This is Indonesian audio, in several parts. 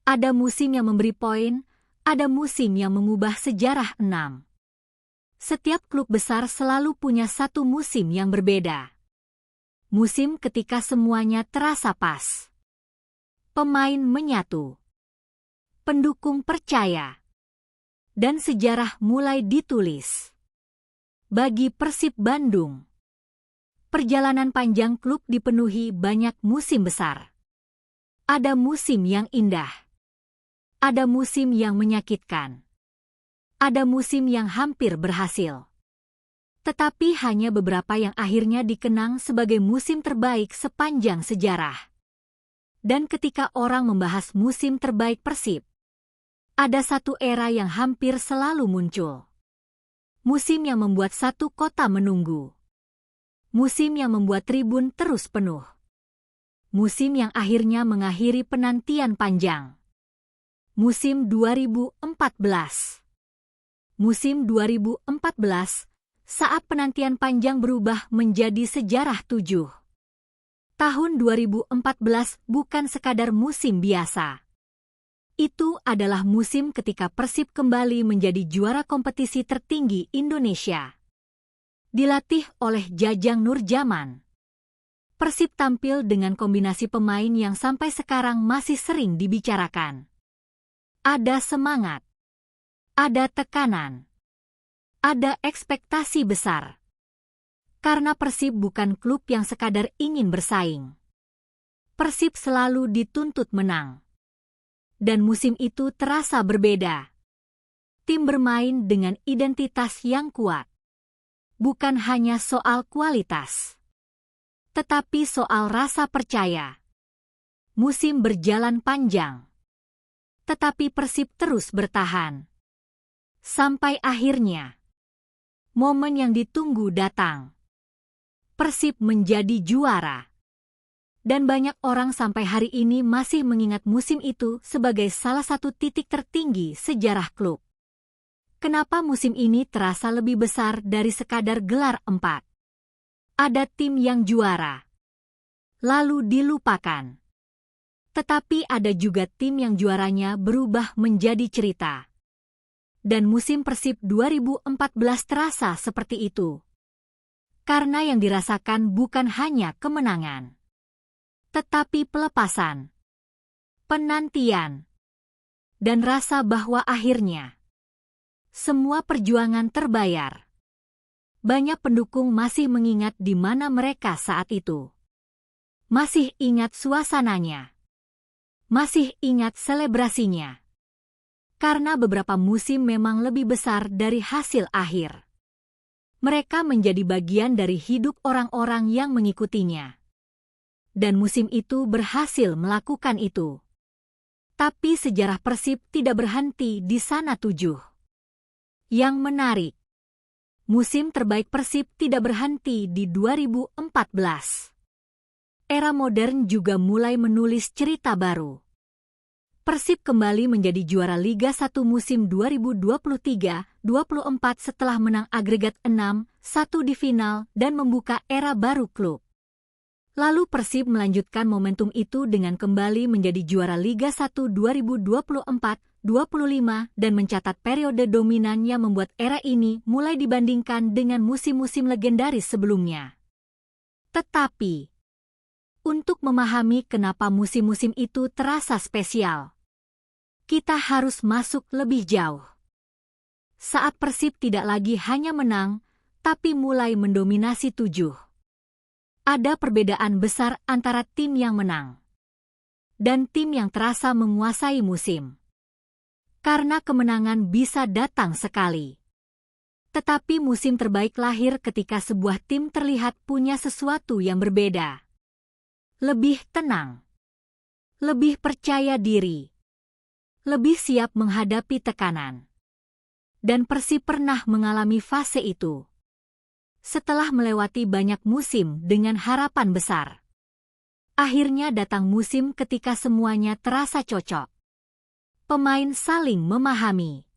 Ada musim yang memberi poin, ada musim yang mengubah sejarah 6. Setiap klub besar selalu punya satu musim yang berbeda. Musim ketika semuanya terasa pas. Pemain menyatu. Pendukung percaya. Dan sejarah mulai ditulis. Bagi Persib Bandung, perjalanan panjang klub dipenuhi banyak musim besar. Ada musim yang indah. Ada musim yang menyakitkan. Ada musim yang hampir berhasil. Tetapi hanya beberapa yang akhirnya dikenang sebagai musim terbaik sepanjang sejarah. Dan ketika orang membahas musim terbaik Persib, ada satu era yang hampir selalu muncul. Musim yang membuat satu kota menunggu. Musim yang membuat tribun terus penuh. Musim yang akhirnya mengakhiri penantian panjang. Musim 2014. Musim 2014, saat penantian panjang berubah menjadi sejarah 7. Tahun 2014 bukan sekadar musim biasa. Itu adalah musim ketika Persib kembali menjadi juara kompetisi tertinggi Indonesia. Dilatih oleh Jajang Nurjaman. Persib tampil dengan kombinasi pemain yang sampai sekarang masih sering dibicarakan. Ada semangat. Ada tekanan. Ada ekspektasi besar. Karena Persib bukan klub yang sekadar ingin bersaing. Persib selalu dituntut menang. Dan musim itu terasa berbeda. Tim bermain dengan identitas yang kuat. Bukan hanya soal kualitas, tetapi soal rasa percaya. Musim berjalan panjang. Tetapi Persib terus bertahan. Sampai akhirnya, momen yang ditunggu datang. Persib menjadi juara. Dan banyak orang sampai hari ini masih mengingat musim itu sebagai salah satu titik tertinggi sejarah klub. Kenapa musim ini terasa lebih besar dari sekadar gelar 4? Ada tim yang juara, lalu dilupakan. Tetapi ada juga tim yang juaranya berubah menjadi cerita. Dan musim Persib 2014 terasa seperti itu. Karena yang dirasakan bukan hanya kemenangan, tetapi pelepasan, penantian, dan rasa bahwa akhirnya semua perjuangan terbayar. Banyak pendukung masih mengingat di mana mereka saat itu. Masih ingat suasananya. Masih ingat selebrasinya. Karena beberapa musim memang lebih besar dari hasil akhir. Mereka menjadi bagian dari hidup orang-orang yang mengikutinya. Dan musim itu berhasil melakukan itu. Tapi sejarah Persib tidak berhenti di sana 7. Yang menarik, musim terbaik Persib tidak berhenti di 2014. Era modern juga mulai menulis cerita baru. Persib kembali menjadi juara Liga 1 musim 2023-24 setelah menang agregat 6-1 di final dan membuka era baru klub. Lalu Persib melanjutkan momentum itu dengan kembali menjadi juara Liga 1 2024-25 dan mencatat periode dominan yang membuat era ini mulai dibandingkan dengan musim-musim legendaris sebelumnya. Tetapi, untuk memahami kenapa musim-musim itu terasa spesial, kita harus masuk lebih jauh. Saat Persib tidak lagi hanya menang, tapi mulai mendominasi 7. Ada perbedaan besar antara tim yang menang dan tim yang terasa menguasai musim. Karena kemenangan bisa datang sekali. Tetapi musim terbaik lahir ketika sebuah tim terlihat punya sesuatu yang berbeda. Lebih tenang. Lebih percaya diri. Lebih siap menghadapi tekanan. Dan Persib pernah mengalami fase itu. Setelah melewati banyak musim dengan harapan besar. Akhirnya datang musim ketika semuanya terasa cocok. Pemain saling memahami.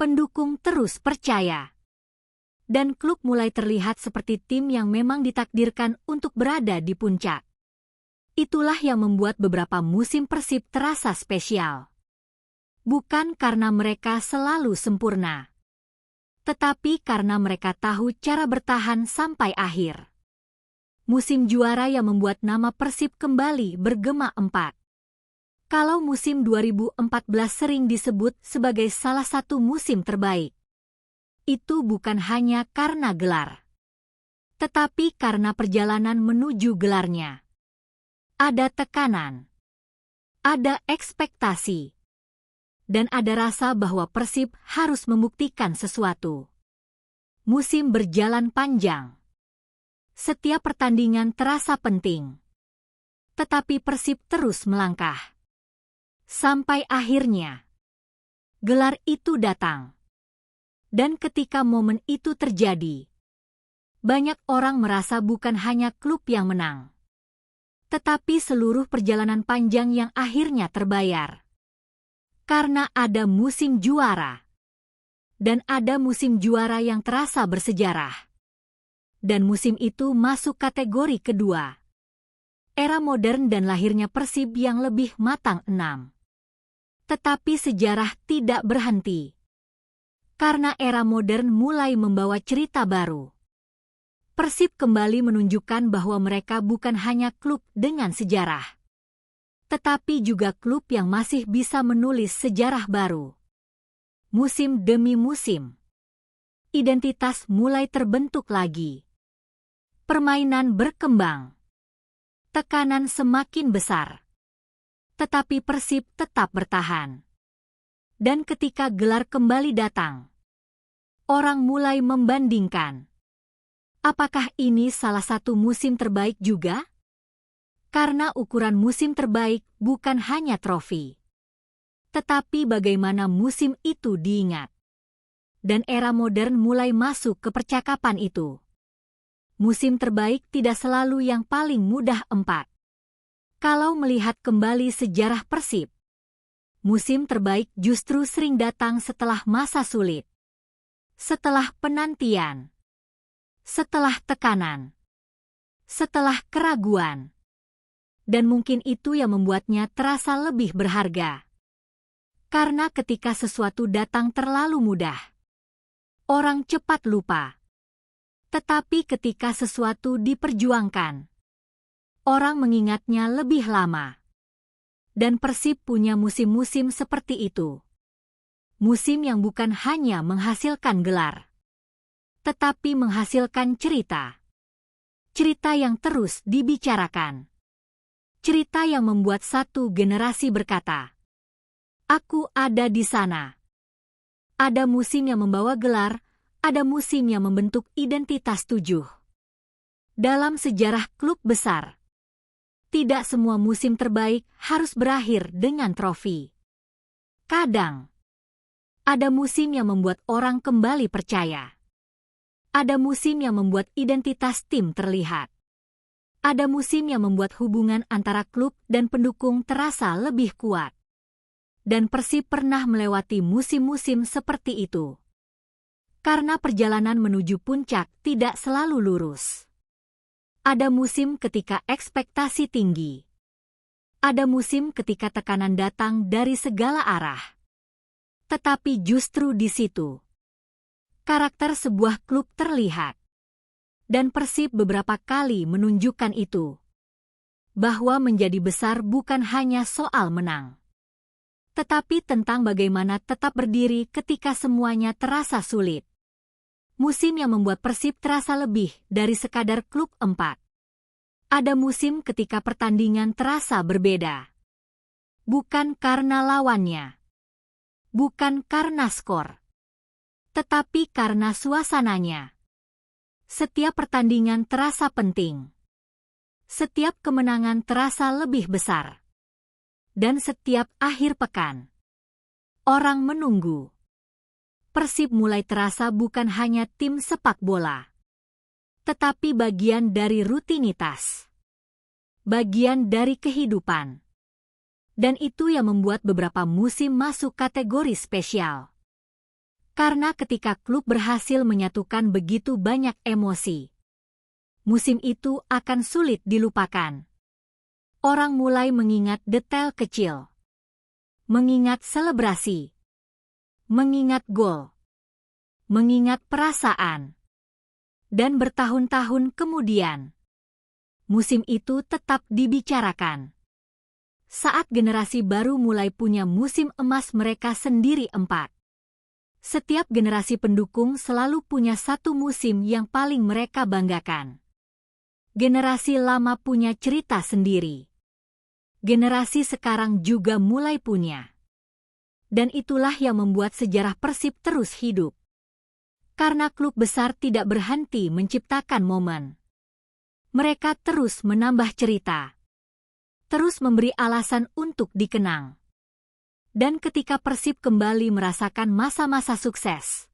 Pendukung terus percaya. Dan klub mulai terlihat seperti tim yang memang ditakdirkan untuk berada di puncak. Itulah yang membuat beberapa musim Persib terasa spesial. Bukan karena mereka selalu sempurna, tetapi karena mereka tahu cara bertahan sampai akhir. Musim juara yang membuat nama Persib kembali bergema empat. Kalau musim 2014 sering disebut sebagai salah satu musim terbaik, itu bukan hanya karena gelar, tetapi karena perjalanan menuju gelarnya. Ada tekanan, ada ekspektasi, dan ada rasa bahwa Persib harus membuktikan sesuatu. Musim berjalan panjang. Setiap pertandingan terasa penting. Tetapi Persib terus melangkah. Sampai akhirnya, gelar itu datang. Dan ketika momen itu terjadi, banyak orang merasa bukan hanya klub yang menang, tetapi seluruh perjalanan panjang yang akhirnya terbayar. Karena ada musim juara. Dan ada musim juara yang terasa bersejarah. Dan musim itu masuk kategori kedua. Era modern dan lahirnya Persib yang lebih matang 6. Tetapi sejarah tidak berhenti. Karena era modern mulai membawa cerita baru. Persib kembali menunjukkan bahwa mereka bukan hanya klub dengan sejarah, tetapi juga klub yang masih bisa menulis sejarah baru. Musim demi musim, identitas mulai terbentuk lagi. Permainan berkembang. Tekanan semakin besar. Tetapi Persib tetap bertahan. Dan ketika gelar kembali datang, orang mulai membandingkan. Apakah ini salah satu musim terbaik juga? Karena ukuran musim terbaik bukan hanya trofi, tetapi bagaimana musim itu diingat. Dan era modern mulai masuk ke percakapan itu. Musim terbaik tidak selalu yang paling mudah 4. Kalau melihat kembali sejarah Persib, musim terbaik justru sering datang setelah masa sulit. Setelah penantian. Setelah tekanan. Setelah keraguan. Dan mungkin itu yang membuatnya terasa lebih berharga. Karena ketika sesuatu datang terlalu mudah, orang cepat lupa. Tetapi ketika sesuatu diperjuangkan, orang mengingatnya lebih lama. Dan Persib punya musim-musim seperti itu. Musim yang bukan hanya menghasilkan gelar, tetapi menghasilkan cerita. Cerita yang terus dibicarakan. Cerita yang membuat satu generasi berkata, "Aku ada di sana." Ada musim yang membawa gelar, ada musim yang membentuk identitas 7. Dalam sejarah klub besar, tidak semua musim terbaik harus berakhir dengan trofi. Kadang, ada musim yang membuat orang kembali percaya. Ada musim yang membuat identitas tim terlihat. Ada musim yang membuat hubungan antara klub dan pendukung terasa lebih kuat. Dan Persib pernah melewati musim-musim seperti itu. Karena perjalanan menuju puncak tidak selalu lurus. Ada musim ketika ekspektasi tinggi. Ada musim ketika tekanan datang dari segala arah. Tetapi justru di situ, karakter sebuah klub terlihat. Dan Persib beberapa kali menunjukkan itu. Bahwa menjadi besar bukan hanya soal menang, tetapi tentang bagaimana tetap berdiri ketika semuanya terasa sulit. Musim yang membuat Persib terasa lebih dari sekadar klub 4. Ada musim ketika pertandingan terasa berbeda. Bukan karena lawannya. Bukan karena skor. Tetapi karena suasananya. Setiap pertandingan terasa penting. Setiap kemenangan terasa lebih besar. Dan setiap akhir pekan, orang menunggu. Persib mulai terasa bukan hanya tim sepak bola, tetapi bagian dari rutinitas. Bagian dari kehidupan. Dan itu yang membuat beberapa musim masuk kategori spesial. Karena ketika klub berhasil menyatukan begitu banyak emosi, musim itu akan sulit dilupakan. Orang mulai mengingat detail kecil. Mengingat selebrasi. Mengingat gol. Mengingat perasaan. Dan bertahun-tahun kemudian, musim itu tetap dibicarakan. Saat generasi baru mulai punya musim emas mereka sendiri 4. Setiap generasi pendukung selalu punya satu musim yang paling mereka banggakan. Generasi lama punya cerita sendiri. Generasi sekarang juga mulai punya. Dan itulah yang membuat sejarah Persib terus hidup. Karena klub besar tidak berhenti menciptakan momen. Mereka terus menambah cerita. Terus memberi alasan untuk dikenang. Dan ketika Persib kembali merasakan masa-masa sukses,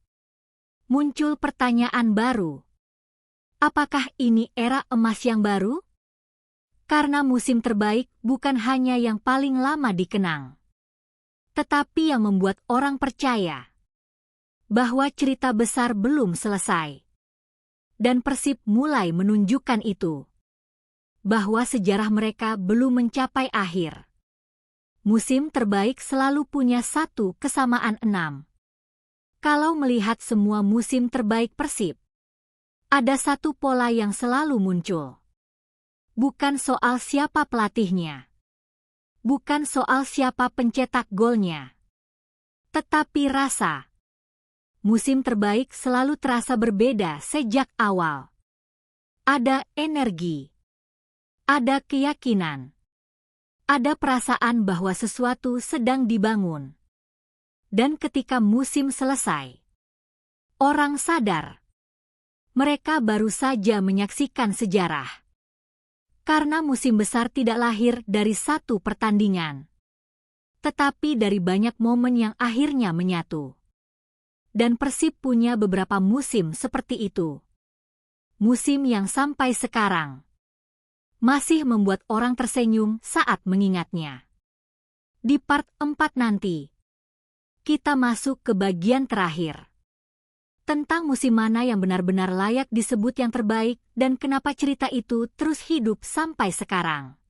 muncul pertanyaan baru. Apakah ini era emas yang baru? Karena musim terbaik bukan hanya yang paling lama dikenang, tetapi yang membuat orang percaya bahwa cerita besar belum selesai. Dan Persib mulai menunjukkan itu. Bahwa sejarah mereka belum mencapai akhir. Musim terbaik selalu punya satu kesamaan 6. Kalau melihat semua musim terbaik Persib, ada satu pola yang selalu muncul. Bukan soal siapa pelatihnya. Bukan soal siapa pencetak golnya. Tetapi rasa. Musim terbaik selalu terasa berbeda sejak awal. Ada energi. Ada keyakinan. Ada perasaan bahwa sesuatu sedang dibangun. Dan ketika musim selesai, orang sadar. Mereka baru saja menyaksikan sejarah. Karena musim besar tidak lahir dari satu pertandingan, tetapi dari banyak momen yang akhirnya menyatu. Dan Persib punya beberapa musim seperti itu. Musim yang sampai sekarang masih membuat orang tersenyum saat mengingatnya. Di part 4 nanti, kita masuk ke bagian terakhir. Tentang musim mana yang benar-benar layak disebut yang terbaik dan kenapa cerita itu terus hidup sampai sekarang.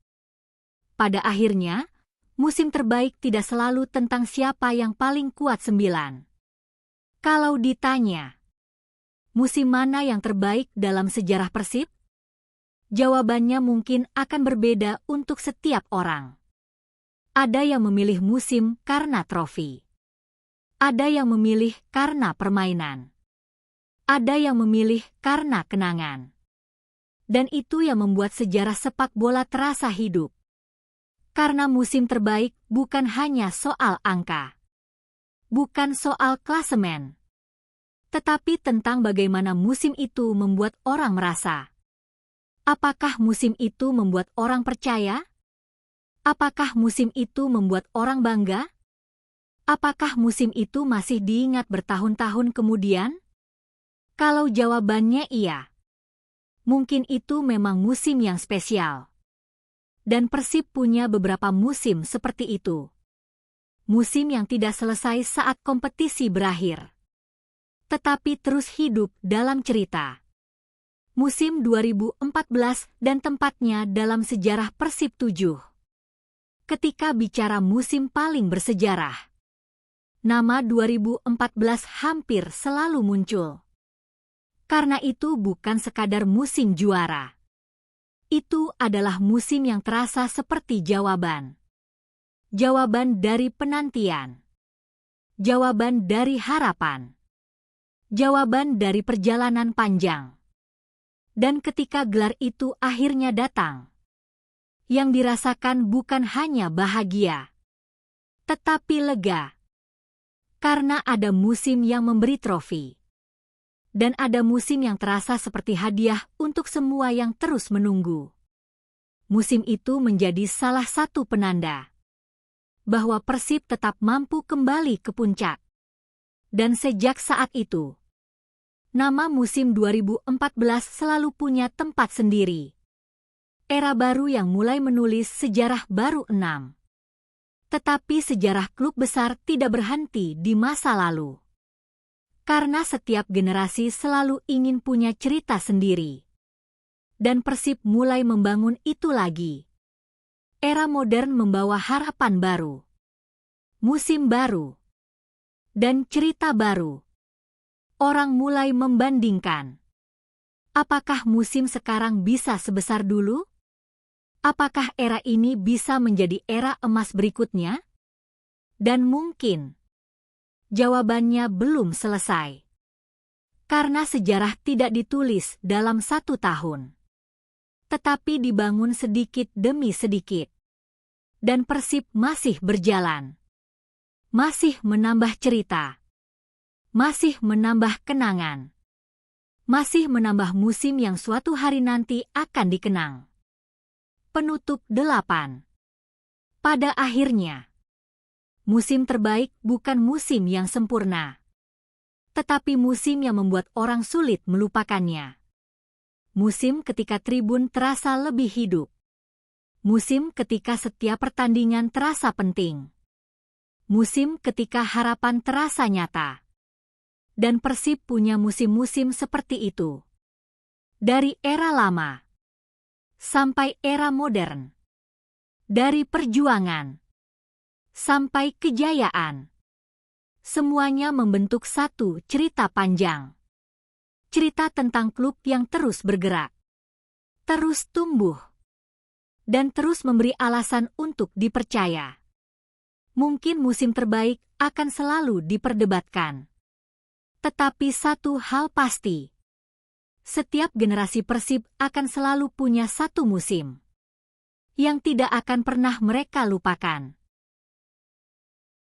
Pada akhirnya, musim terbaik tidak selalu tentang siapa yang paling kuat 9. Kalau ditanya, musim mana yang terbaik dalam sejarah Persib? Jawabannya mungkin akan berbeda untuk setiap orang. Ada yang memilih musim karena trofi. Ada yang memilih karena permainan. Ada yang memilih karena kenangan. Dan itu yang membuat sejarah sepak bola terasa hidup. Karena musim terbaik bukan hanya soal angka. Bukan soal klasemen. Tetapi tentang bagaimana musim itu membuat orang merasa. Apakah musim itu membuat orang percaya? Apakah musim itu membuat orang bangga? Apakah musim itu masih diingat bertahun-tahun kemudian? Kalau jawabannya iya, mungkin itu memang musim yang spesial. Dan Persib punya beberapa musim seperti itu. Musim yang tidak selesai saat kompetisi berakhir, tetapi terus hidup dalam cerita. Musim 2014 dan tempatnya dalam sejarah Persib 7. Ketika bicara musim paling bersejarah, nama 2014 hampir selalu muncul. Karena itu bukan sekadar musim juara. Itu adalah musim yang terasa seperti jawaban. Jawaban dari penantian. Jawaban dari harapan. Jawaban dari perjalanan panjang. Dan ketika gelar itu akhirnya datang, yang dirasakan bukan hanya bahagia, tetapi lega. Karena ada musim yang memberi trofi. Dan ada musim yang terasa seperti hadiah untuk semua yang terus menunggu. Musim itu menjadi salah satu penanda bahwa Persib tetap mampu kembali ke puncak. Dan sejak saat itu, nama musim 2014 selalu punya tempat sendiri. Era baru yang mulai menulis sejarah baru 6. Tetapi sejarah klub besar tidak berhenti di masa lalu. Karena setiap generasi selalu ingin punya cerita sendiri. Dan Persib mulai membangun itu lagi. Era modern membawa harapan baru, musim baru, dan cerita baru. Orang mulai membandingkan. Apakah musim sekarang bisa sebesar dulu? Apakah era ini bisa menjadi era emas berikutnya? Dan mungkin jawabannya belum selesai. Karena sejarah tidak ditulis dalam 1 tahun, tetapi dibangun sedikit demi sedikit. Dan Persib masih berjalan. Masih menambah cerita. Masih menambah kenangan. Masih menambah musim yang suatu hari nanti akan dikenang. Penutup 8. Pada akhirnya, musim terbaik bukan musim yang sempurna, tetapi musim yang membuat orang sulit melupakannya. Musim ketika tribun terasa lebih hidup. Musim ketika setiap pertandingan terasa penting. Musim ketika harapan terasa nyata. Dan Persib punya musim-musim seperti itu. Dari era lama sampai era modern. Dari perjuangan sampai kejayaan. Semuanya membentuk satu cerita panjang. Cerita tentang klub yang terus bergerak, terus tumbuh, dan terus memberi alasan untuk dipercaya. Mungkin musim terbaik akan selalu diperdebatkan. Tetapi satu hal pasti, setiap generasi Persib akan selalu punya satu musim yang tidak akan pernah mereka lupakan.